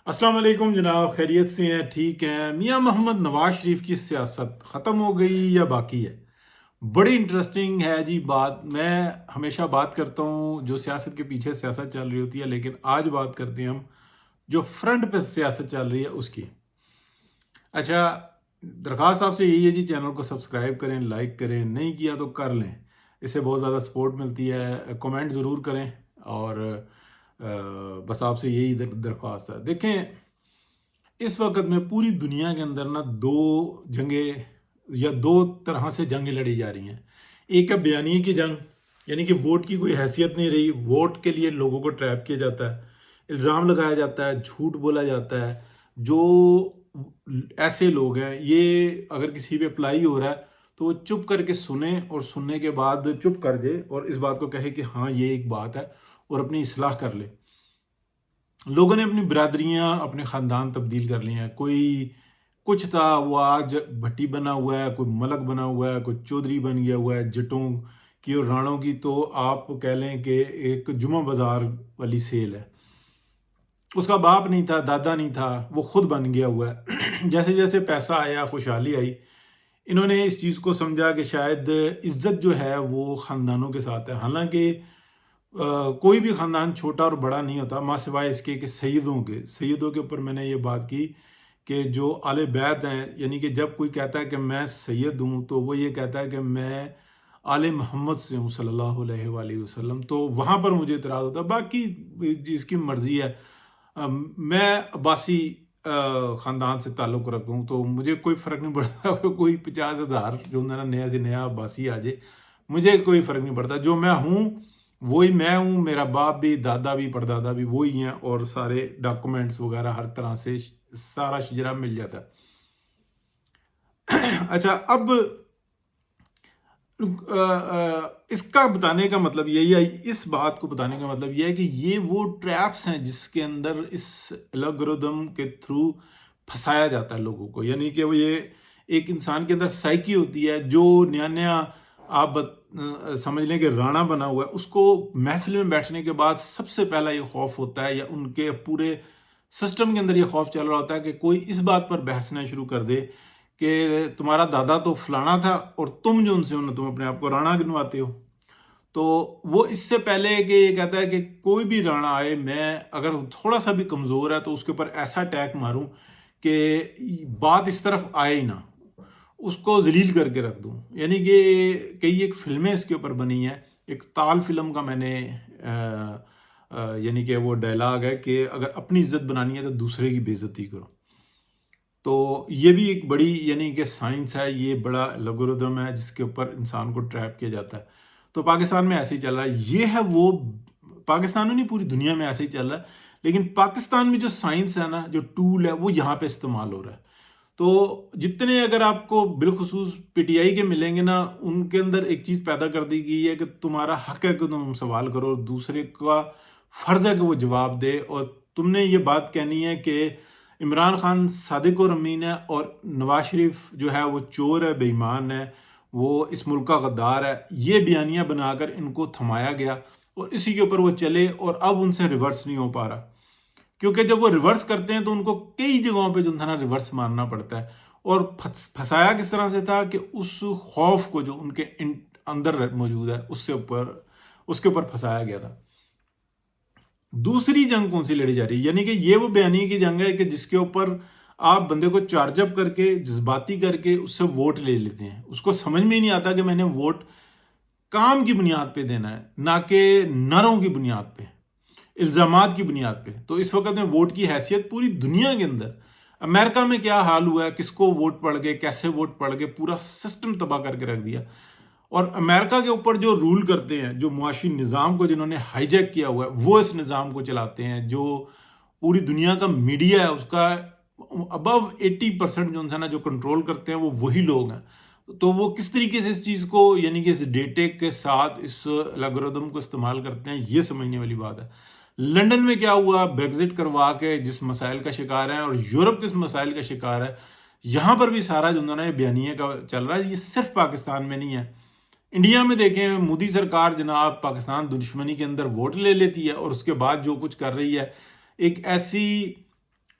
السلام علیکم جناب، خیریت سے ہیں؟ ٹھیک ہیں؟ میاں محمد نواز شریف کی سیاست ختم ہو گئی یا باقی ہے؟ بڑی انٹرسٹنگ ہے جی بات. میں ہمیشہ بات کرتا ہوں جو سیاست کے پیچھے سیاست چل رہی ہوتی ہے، لیکن آج بات کرتے ہیں ہم جو فرنٹ پہ سیاست چل رہی ہے اس کی. اچھا، درخواست آپ سے یہی ہے جی، چینل کو سبسکرائب کریں، لائک کریں، نہیں کیا تو کر لیں، اس سے بہت زیادہ سپورٹ ملتی ہے. کمنٹ ضرور کریں اور بس آپ سے یہی درخواست ہے. دیکھیں، اس وقت میں پوری دنیا کے اندر نا دو جنگیں یا دو طرح سے جنگیں لڑی جا رہی ہیں. ایک ہے بیانیے کی جنگ، یعنی کہ ووٹ کی کوئی حیثیت نہیں رہی، ووٹ کے لیے لوگوں کو ٹریپ کیا جاتا ہے، الزام لگایا جاتا ہے، جھوٹ بولا جاتا ہے. جو ایسے لوگ ہیں، یہ اگر کسی پہ اپلائی ہو رہا ہے تو وہ چپ کر کے سنیں اور سننے کے بعد چپ کر دے اور اس بات کو کہے کہ ہاں یہ ایک بات ہے اور اپنی اصلاح کر لے. لوگوں نے اپنی برادریاں، اپنے خاندان تبدیل کر لیے ہیں. کوئی کچھ تھا وہ آج بھٹی بنا ہوا ہے، کوئی ملک بنا ہوا ہے، کوئی چودھری بن گیا ہوا ہے، جٹوں کی اور رانوں کی تو آپ کہہ لیں کہ ایک جمعہ بازار والی سیل ہے. اس کا باپ نہیں تھا، دادا نہیں تھا، وہ خود بن گیا ہوا ہے. جیسے جیسے پیسہ آیا، خوشحالی آئی، انہوں نے اس چیز کو سمجھا کہ شاید عزت جو ہے وہ خاندانوں کے ساتھ ہے. حالانکہ کوئی بھی خاندان چھوٹا اور بڑا نہیں ہوتا، ماں سوائے اس کے کہ سیدوں کے اوپر میں نے یہ بات کی کہ جو آل بیت ہیں، یعنی کہ جب کوئی کہتا ہے کہ میں سید ہوں تو وہ یہ کہتا ہے کہ میں آل محمد سے ہوں صلی اللہ علیہ وآلہ وسلم. تو وہاں پر مجھے اعتراض ہوتا ہے. باقی اس کی مرضی ہے. میں عباسی خاندان سے تعلق رکھتا ہوں تو مجھے کوئی فرق نہیں پڑتا کوئی 50,000 جو میرا نیا سے نیا عباسی آ جائے، مجھے کوئی فرق نہیں پڑتا. جو میں ہوں وہی میں ہوں، میرا باپ بھی، دادا بھی، پردادا بھی وہی ہیں، اور سارے ڈاکومنٹس وغیرہ ہر طرح سے سارا شجرہ مل جاتا ہے. اچھا، اب اس کا بتانے کا مطلب یہی ہے، اس بات کو بتانے کا مطلب یہ ہے کہ یہ وہ ٹریپس ہیں جس کے اندر اس الگوریدم کے تھرو پھنسایا جاتا ہے لوگوں کو. یعنی کہ وہ یہ ایک انسان کے اندر سائیکی ہوتی ہے، جو نیا نیا آپ سمجھ لیں کہ رانا بنا ہوا ہے، اس کو محفل میں بیٹھنے کے بعد سب سے پہلا یہ خوف ہوتا ہے، یا ان کے پورے سسٹم کے اندر یہ خوف چل رہا ہوتا ہے کہ کوئی اس بات پر بحثنا شروع کر دے کہ تمہارا دادا تو فلانا تھا اور تم جو ان سے ہو تم اپنے آپ کو رانا گنواتے ہو. تو وہ اس سے پہلے کہ یہ کہتا ہے کہ کوئی بھی رانا آئے، میں اگر تھوڑا سا بھی کمزور ہے تو اس کے اوپر ایسا اٹیک ماروں کہ بات اس طرف آئے ہی نہ، اس کو ذلیل کر کے رکھ دوں. یعنی کہ کئی ایک فلمیں اس کے اوپر بنی ہیں. ایک تال فلم کا میں نے یعنی کہ وہ ڈائلاگ ہے کہ اگر اپنی عزت بنانی ہے تو دوسرے کی بے عزتی کرو. تو یہ بھی ایک بڑی یعنی کہ سائنس ہے، یہ بڑا الگوریدم ہے جس کے اوپر انسان کو ٹریپ کیا جاتا ہے. تو پاکستان میں ایسے ہی چل رہا ہے. یہ ہے وہ پاکستان میں نہیں، پوری دنیا میں ایسے ہی چل رہا ہے. لیکن پاکستان میں جو سائنس ہے نا، جو ٹول ہے، وہ یہاں پہ استعمال ہو رہا ہے. تو جتنے اگر آپ کو بالخصوص پی ٹی آئی کے ملیں گے نا، ان کے اندر ایک چیز پیدا کر دی گئی ہے کہ تمہارا حق ہے کہ تم سوال کرو، اور دوسرے کا فرض ہے کہ وہ جواب دے. اور تم نے یہ بات کہنی ہے کہ عمران خان صادق اور امین ہے، اور نواز شریف جو ہے وہ چور ہے، بے ایمان ہے، وہ اس ملک کا غدار ہے. یہ بیانیاں بنا کر ان کو تھمایا گیا اور اسی کے اوپر وہ چلے، اور اب ان سے ریورس نہیں ہو پا رہا. کیونکہ جب وہ ریورس کرتے ہیں تو ان کو کئی جگہوں پہ جو ہے نا ریورس ماننا پڑتا ہے. اور پھنسایا کس طرح سے تھا کہ اس خوف کو جو ان کے اندر موجود ہے اس کے اوپر پھنسایا گیا تھا. دوسری جنگ کون سی لڑی جا رہی ہے؟ یعنی کہ یہ وہ بیانیے کی جنگ ہے کہ جس کے اوپر آپ بندے کو چارج اپ کر کے، جذباتی کر کے اس سے ووٹ لے لیتے ہیں. اس کو سمجھ میں ہی نہیں آتا کہ میں نے ووٹ کام کی بنیاد پہ دینا ہے، نہ کہ نعروں کی بنیاد پہ، الزامات کی بنیاد پہ. تو اس وقت میں ووٹ کی حیثیت پوری دنیا کے اندر، امریکہ میں کیا حال ہوا ہے، کس کو ووٹ پڑ گئے، کیسے ووٹ پڑ گئے، پورا سسٹم تباہ کر کے رکھ دیا. اور امریکہ کے اوپر جو رول کرتے ہیں، جو معاشی نظام کو جنہوں نے ہائی جیک کیا ہوا ہے، وہ اس نظام کو چلاتے ہیں. جو پوری دنیا کا میڈیا ہے، اس کا ابو 80% جو انسان جو کنٹرول کرتے ہیں وہ وہی لوگ ہیں. تو وہ کس طریقے سے اس چیز کو یعنی کہ اس ڈیٹے کے ساتھ اس الگوریدم کو استعمال کرتے ہیں، یہ سمجھنے والی بات ہے. لندن میں کیا ہوا، بریگزٹ کروا کے جس مسائل کا شکار ہے، اور یورپ کس مسائل کا شکار ہے، یہاں پر بھی سارا جو ہے بیانیے کا چل رہا ہے. یہ صرف پاکستان میں نہیں ہے. انڈیا میں دیکھیں، مودی سرکار جناب پاکستان دشمنی کے اندر ووٹ لے لیتی ہے، اور اس کے بعد جو کچھ کر رہی ہے، ایک ایسی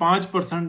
5%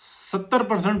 70%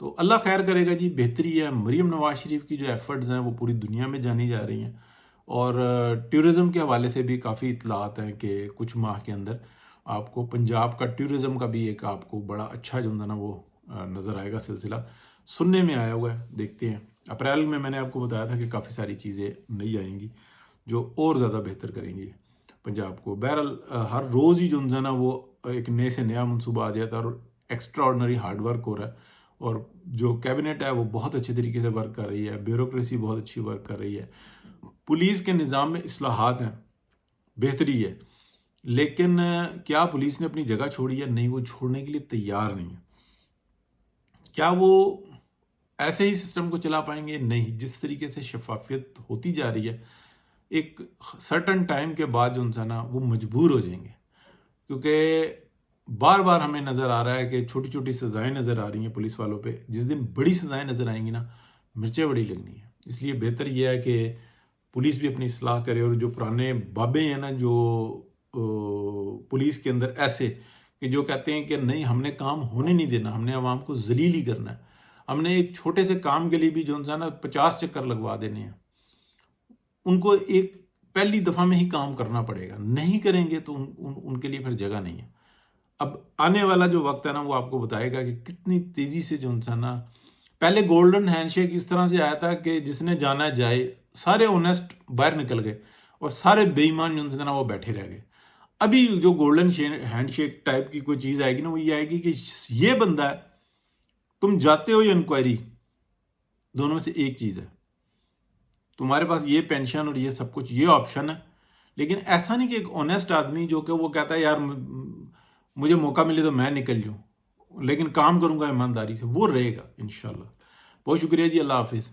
تو اللہ خیر کرے گا جی، بہتری ہے. مریم نواز شریف کی جو ایفرٹز ہیں وہ پوری دنیا میں جانی جا رہی ہیں، اور ٹورزم کے حوالے سے بھی کافی اطلاعات ہیں کہ کچھ ماہ کے اندر آپ کو پنجاب کا ٹورزم کا بھی ایک آپ کو بڑا اچھا جو ہے نا وہ نظر آئے گا. سلسلہ سننے میں آیا ہوا ہے، دیکھتے ہیں. اپریل میں نے آپ کو بتایا تھا کہ کافی ساری چیزیں نئی آئیں گی جو اور زیادہ بہتر کریں گی پنجاب کو. بہرحال ہر روز ہی جو ہے نا وہ ایک نئے سے نیا منصوبہ آ جاتا ہے، اور ایکسٹرا آرڈنری ہارڈ ورک ہو رہا ہے، اور جو کیبنٹ ہے وہ بہت اچھے طریقے سے ورک کر رہی ہے، بیوروکریسی بہت اچھی ورک کر رہی ہے، پولیس کے نظام میں اصلاحات ہیں، بہتری ہے. لیکن کیا پولیس نے اپنی جگہ چھوڑی ہے؟ نہیں، وہ چھوڑنے کے لیے تیار نہیں ہے. کیا وہ ایسے ہی سسٹم کو چلا پائیں گے؟ نہیں. جس طریقے سے شفافیت ہوتی جا رہی ہے، ایک سرٹن ٹائم کے بعد جو انسان وہ مجبور ہو جائیں گے، کیونکہ بار بار ہمیں نظر آ رہا ہے کہ چھوٹی چھوٹی سزائیں نظر آ رہی ہیں پولیس والوں پہ. جس دن بڑی سزائیں نظر آئیں گی نا، مرچیں بڑی لگنی ہیں. اس لیے بہتر یہ ہے کہ پولیس بھی اپنی اصلاح کرے، اور جو پرانے بابے ہیں نا جو پولیس کے اندر ایسے کہ جو کہتے ہیں کہ نہیں، ہم نے کام ہونے نہیں دینا، ہم نے عوام کو ذلیل ہی کرنا ہے، ہم نے ایک چھوٹے سے کام کے لیے بھی جو ہے نا 50 چکر لگوا دینے ہیں، ان کو ایک پہلی دفعہ میں ہی کام کرنا پڑے گا. نہیں کریں گے تو ان کے لیے پھر جگہ نہیں ہے. اب آنے والا جو وقت ہے نا وہ آپ کو بتائے گا کہ کتنی تیزی سے جو انسان پہلے گولڈن ہینڈ شیک اس طرح سے آیا تھا کہ جس نے جانا جائے، سارے اونیسٹ باہر نکل گئے اور سارے بے ایمان جو انسان وہ بیٹھے رہ گئے. ابھی جو گولڈن ہینڈ شیک ٹائپ کی کوئی چیز آئے گی نا، وہ یہ آئے گی کہ یہ بندہ ہے، تم جاتے ہو یا انکوائری، دونوں میں سے ایک چیز ہے. تمہارے پاس یہ پینشن اور یہ سب کچھ، یہ آپشن ہے. لیکن ایسا نہیں کہ ایک آنیسٹ آدمی جو کہ وہ کہتا ہے یار مجھے موقع ملے تو میں نکل جاؤں، لیکن کام کروں گا ایمانداری سے، وہ رہے گا انشاءاللہ. بہت شکریہ جی، اللہ حافظ.